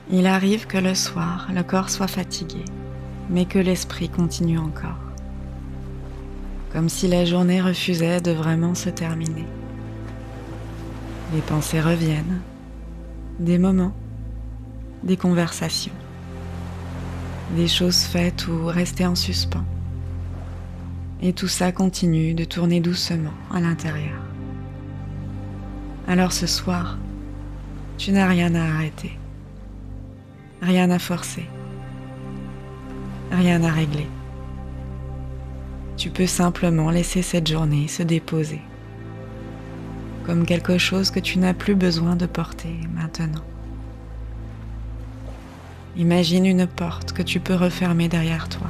Il arrive que le soir, le corps soit fatigué, mais que l'esprit continue encore, comme si la journée refusait de vraiment se terminer. Les pensées reviennent, des moments, des conversations, des choses faites ou restées en suspens. Et tout ça continue de tourner doucement à l'intérieur. Alors ce soir, tu n'as rien à arrêter, rien à forcer, rien à régler. Tu peux simplement laisser cette journée se déposer, comme quelque chose que tu n'as plus besoin de porter maintenant. Imagine une porte que tu peux refermer derrière toi.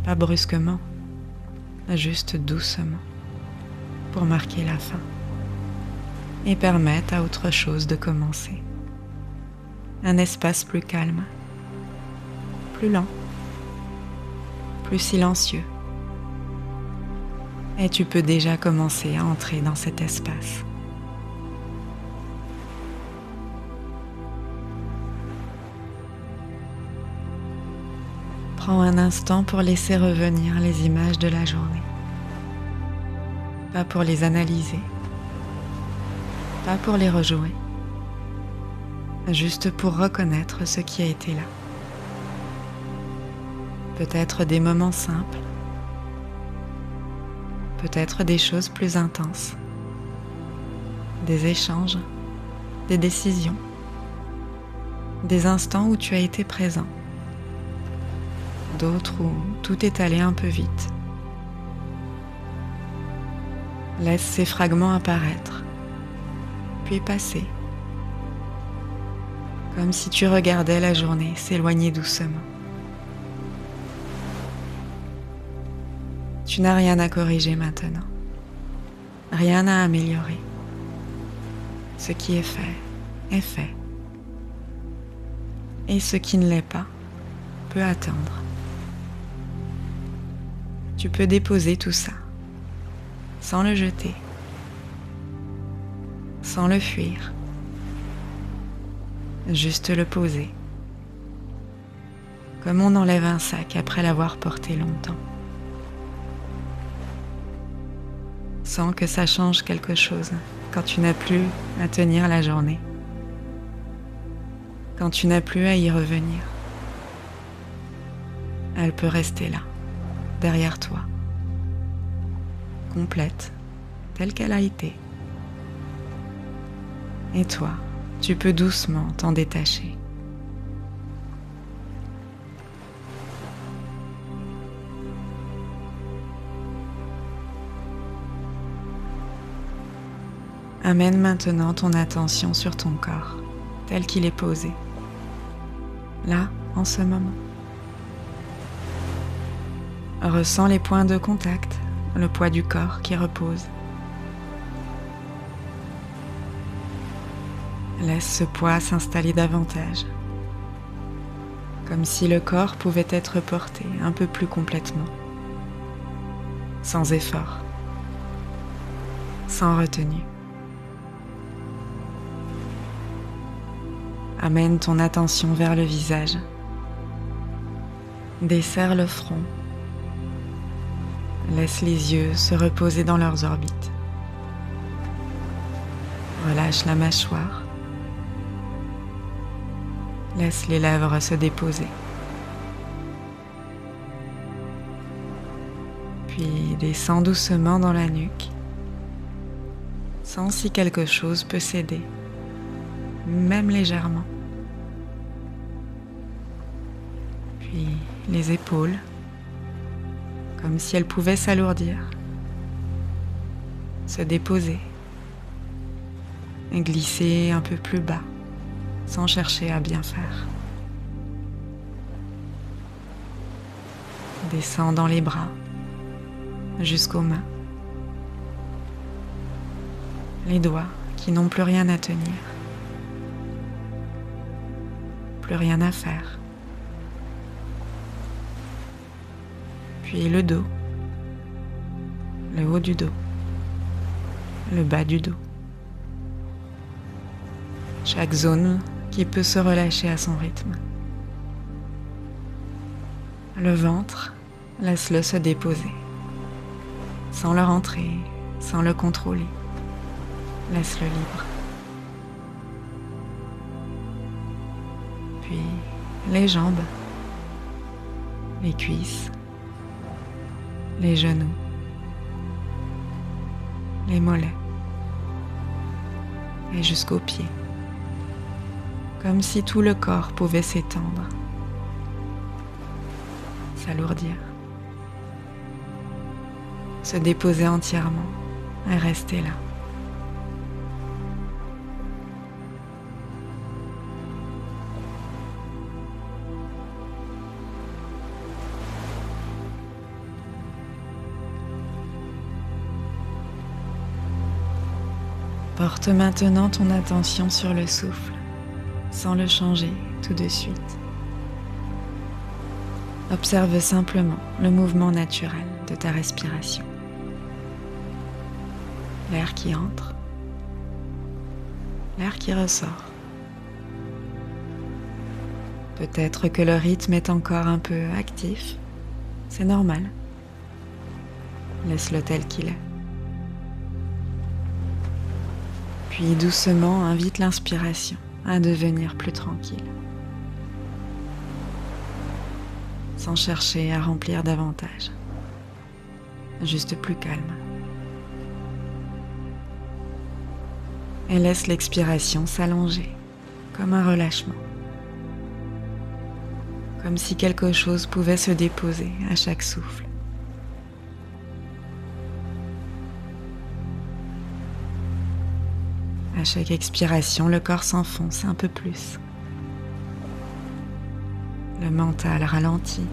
Pas brusquement, juste doucement, pour marquer la fin et permettre à autre chose de commencer. Un espace plus calme, plus lent, plus silencieux. Et tu peux déjà commencer à entrer dans cet espace. Prends un instant pour laisser revenir les images de la journée. Pas pour les analyser, pas pour les rejouer, juste pour reconnaître ce qui a été là. Peut-être des moments simples, peut-être des choses plus intenses, des échanges, des décisions, des instants où tu as été présent, d'autres où tout est allé un peu vite. Laisse ces fragments apparaître, puis passer, comme si tu regardais la journée s'éloigner doucement. Tu n'as rien à corriger maintenant, rien à améliorer. Ce qui est fait, est fait. Et ce qui ne l'est pas, peut attendre. Tu peux déposer tout ça, sans le jeter, sans le fuir, juste le poser, comme on enlève un sac après l'avoir porté longtemps, sans que ça change quelque chose quand tu n'as plus à tenir la journée, quand tu n'as plus à y revenir. Elle peut rester là, derrière toi, complète, telle qu'elle a été. Et toi, tu peux doucement t'en détacher. Amène maintenant ton attention sur ton corps, tel qu'il est posé, là, en ce moment. Ressens les points de contact, le poids du corps qui repose. Laisse ce poids s'installer davantage, comme si le corps pouvait être porté un peu plus complètement, sans effort, sans retenue. Amène ton attention vers le visage. Desserre le front. Laisse les yeux se reposer dans leurs orbites. Relâche la mâchoire. Laisse les lèvres se déposer. Puis descends doucement dans la nuque. Sens si quelque chose peut céder, même légèrement. Puis les épaules, comme si elles pouvaient s'alourdir, se déposer, et glisser un peu plus bas, sans chercher à bien faire. Descends dans les bras, jusqu'aux mains, les doigts qui n'ont plus rien à tenir, plus rien à faire. Puis le dos, le haut du dos, le bas du dos. Chaque zone qui peut se relâcher à son rythme. Le ventre, laisse-le se déposer, sans le rentrer, sans le contrôler. Laisse-le libre. Puis les jambes, les cuisses, les genoux, les mollets et jusqu'aux pieds, comme si tout le corps pouvait s'étendre, s'alourdir, se déposer entièrement et rester là. Porte maintenant ton attention sur le souffle, sans le changer tout de suite. Observe simplement le mouvement naturel de ta respiration. L'air qui entre, l'air qui ressort. Peut-être que le rythme est encore un peu actif, c'est normal. Laisse-le tel qu'il est. Puis doucement invite l'inspiration à devenir plus tranquille, sans chercher à remplir davantage, juste plus calme. Et laisse l'expiration s'allonger comme un relâchement, comme si quelque chose pouvait se déposer à chaque souffle. À chaque expiration, le corps s'enfonce un peu plus. Le mental ralentit.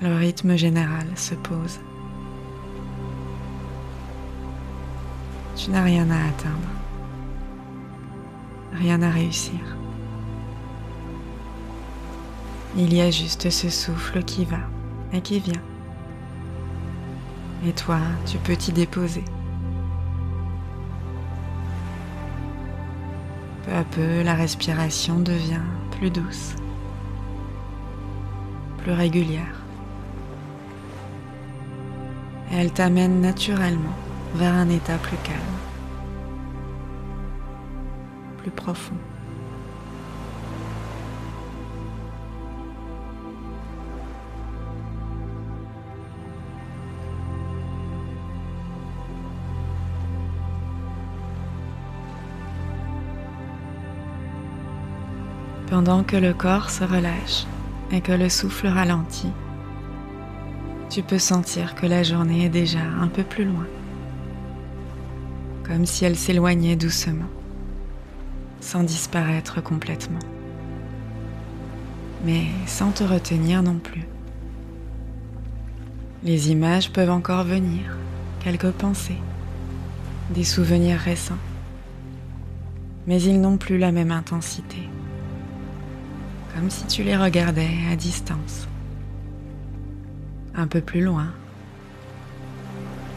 Le rythme général se pose. Tu n'as rien à atteindre, rien à réussir. Il y a juste ce souffle qui va et qui vient. Et toi, tu peux t'y déposer. Peu à peu, la respiration devient plus douce, plus régulière. Et elle t'amène naturellement vers un état plus calme, plus profond. Pendant que le corps se relâche et que le souffle ralentit, tu peux sentir que la journée est déjà un peu plus loin, comme si elle s'éloignait doucement, sans disparaître complètement, mais sans te retenir non plus. Les images peuvent encore venir, quelques pensées, des souvenirs récents, mais ils n'ont plus la même intensité, comme si tu les regardais à distance, un peu plus loin,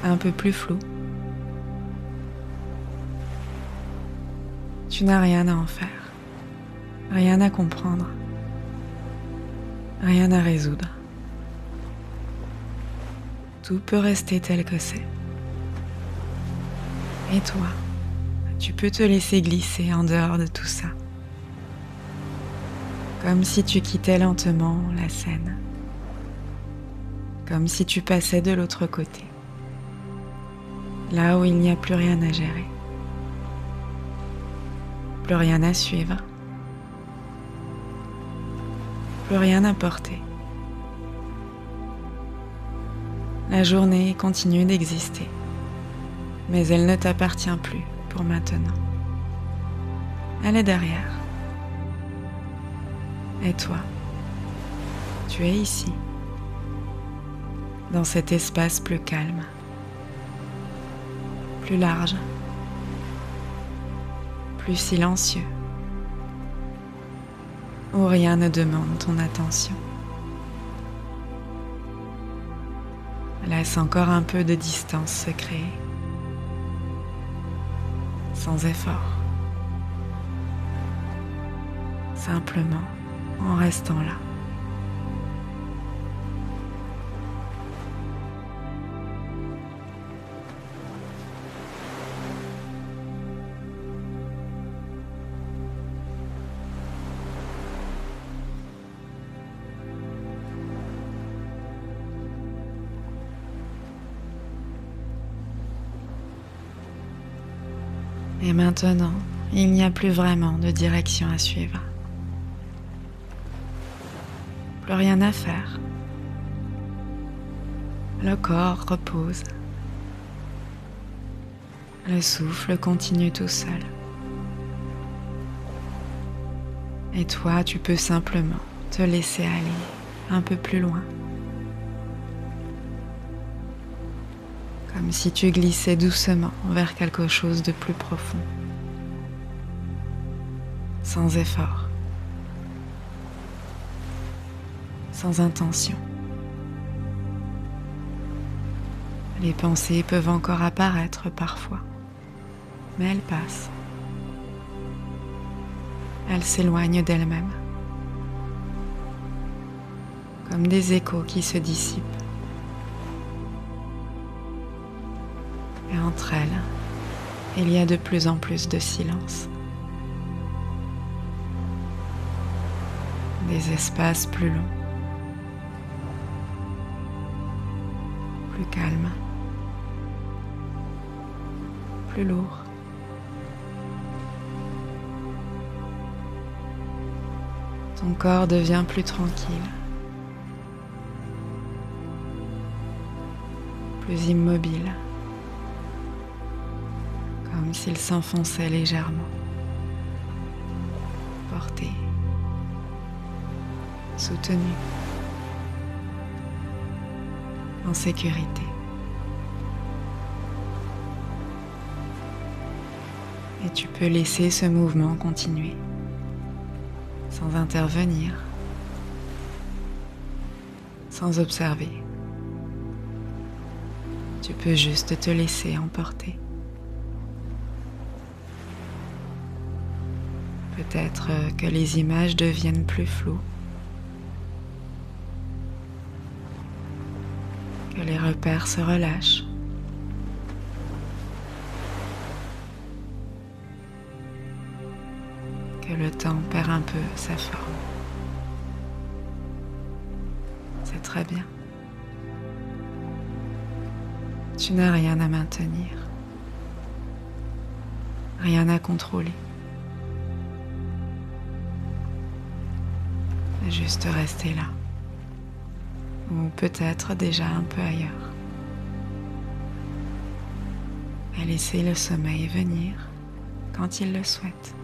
un peu plus flou. Tu n'as rien à en faire, rien à comprendre, rien à résoudre. Tout peut rester tel que c'est. Et toi, tu peux te laisser glisser en dehors de tout ça, comme si tu quittais lentement la scène, comme si tu passais de l'autre côté, là où il n'y a plus rien à gérer, plus rien à suivre, plus rien à porter. La journée continue d'exister, mais elle ne t'appartient plus pour maintenant. Elle est derrière. Et toi, tu es ici, dans cet espace plus calme, plus large, plus silencieux, où rien ne demande ton attention. Laisse encore un peu de distance se créer, sans effort, simplement en restant là. Et maintenant, il n'y a plus vraiment de direction à suivre. Plus rien à faire. Le corps repose. Le souffle continue tout seul. Et toi, tu peux simplement te laisser aller un peu plus loin. Comme si tu glissais doucement vers quelque chose de plus profond. Sans effort. Sans intention. Les pensées peuvent encore apparaître parfois, mais elles passent. Elles s'éloignent d'elles-mêmes, comme des échos qui se dissipent. Et entre elles, il y a de plus en plus de silence. Des espaces plus longs, plus calmes, plus lourds. Ton corps devient plus tranquille, plus immobile, comme s'il s'enfonçait légèrement, porté, soutenu, en sécurité. Et tu peux laisser ce mouvement continuer, sans intervenir, sans observer. Tu peux juste te laisser emporter. Peut-être que les images deviennent plus floues, que les repères se relâchent, que le temps perd un peu sa forme. C'est très bien. Tu n'as rien à maintenir, rien à contrôler. Juste rester là, ou peut-être déjà un peu ailleurs, et laisser le sommeil venir quand il le souhaite.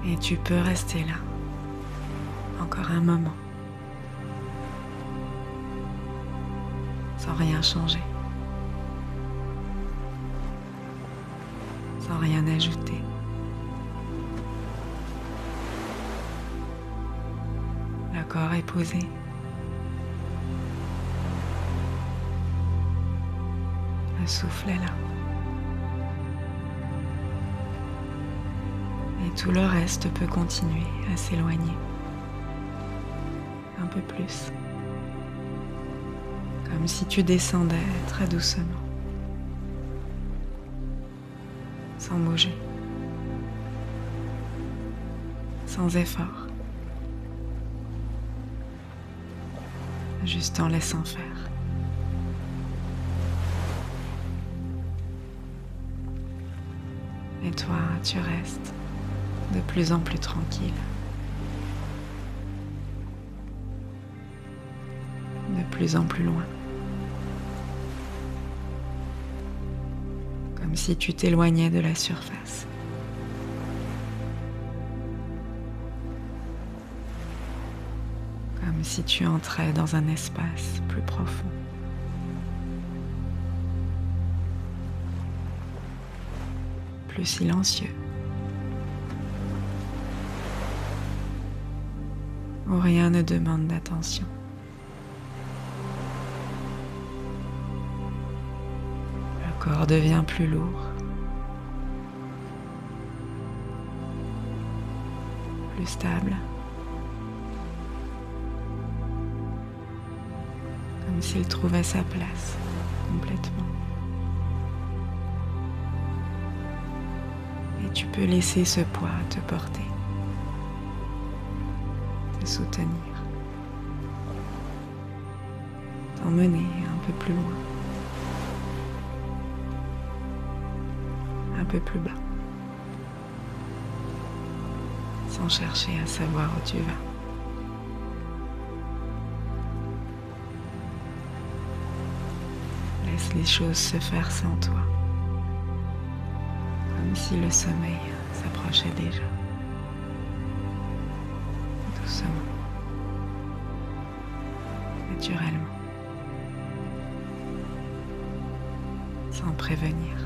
Et tu peux rester là, encore un moment, sans rien changer, sans rien ajouter. Le corps est posé. Le souffle est là. Et tout le reste peut continuer à s'éloigner. Un peu plus. Comme si tu descendais très doucement. Sans bouger. Sans effort. Juste en laissant faire. Et toi, tu restes de plus en plus tranquille, de plus en plus loin, comme si tu t'éloignais de la surface. comme si tu entrais dans un espace plus profond. Plus silencieux, où rien ne demande d'attention. Le corps devient plus lourd, plus stable, comme s'il trouvait sa place complètement. Et tu peux laisser ce poids te porter, te soutenir, t'emmener un peu plus loin, un peu plus bas, sans chercher à savoir où tu vas. Laisse les choses se faire sans toi, comme si le sommeil s'approchait déjà, doucement, naturellement, sans prévenir.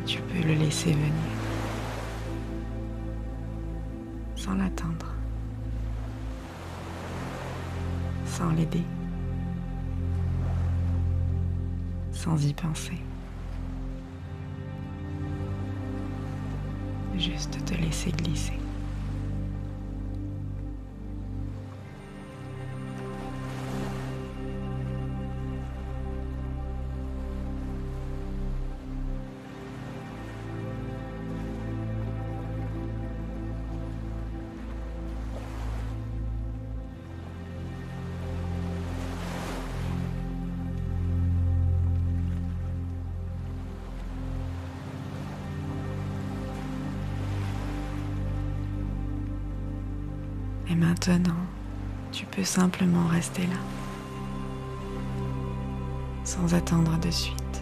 Et tu peux le laisser venir, sans l'attendre, sans l'aider, sans y penser. Juste te laisser glisser. Et maintenant, tu peux simplement rester là, sans attendre de suite,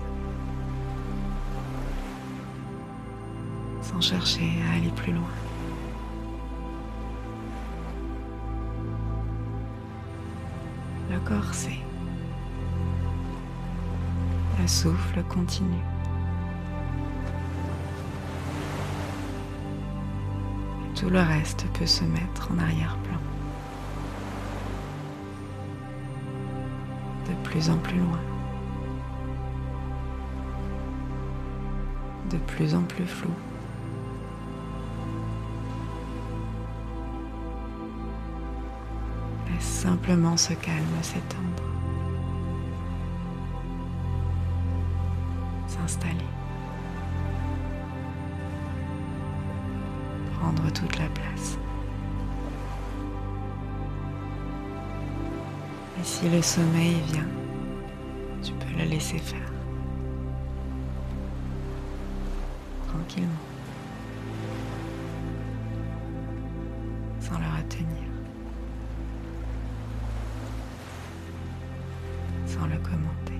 sans chercher à aller plus loin. Le corps sait, le souffle continue. Tout le reste peut se mettre en arrière-plan. De plus en plus loin. De plus en plus flou. Laisse simplement ce calme s'étendre. S'installer. Prendre toute la place. Et si le sommeil vient, tu peux le laisser faire. Tranquillement. Sans le retenir. Sans le commenter.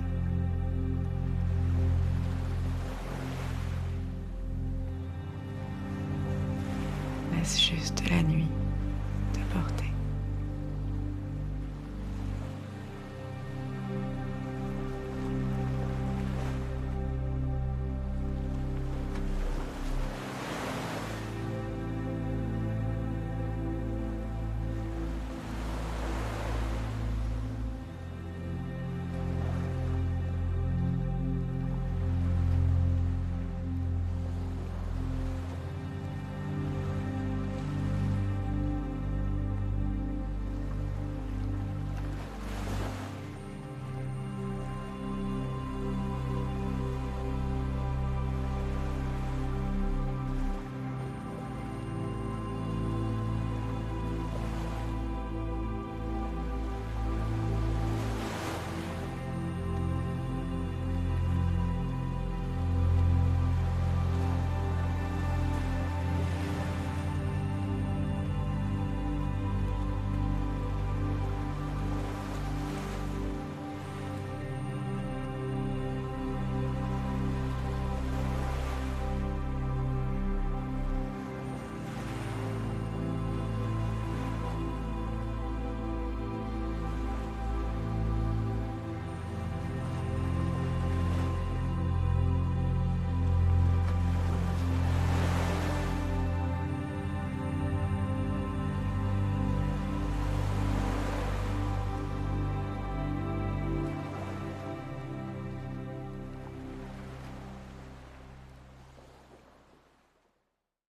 Laisse juste la nuit te porter.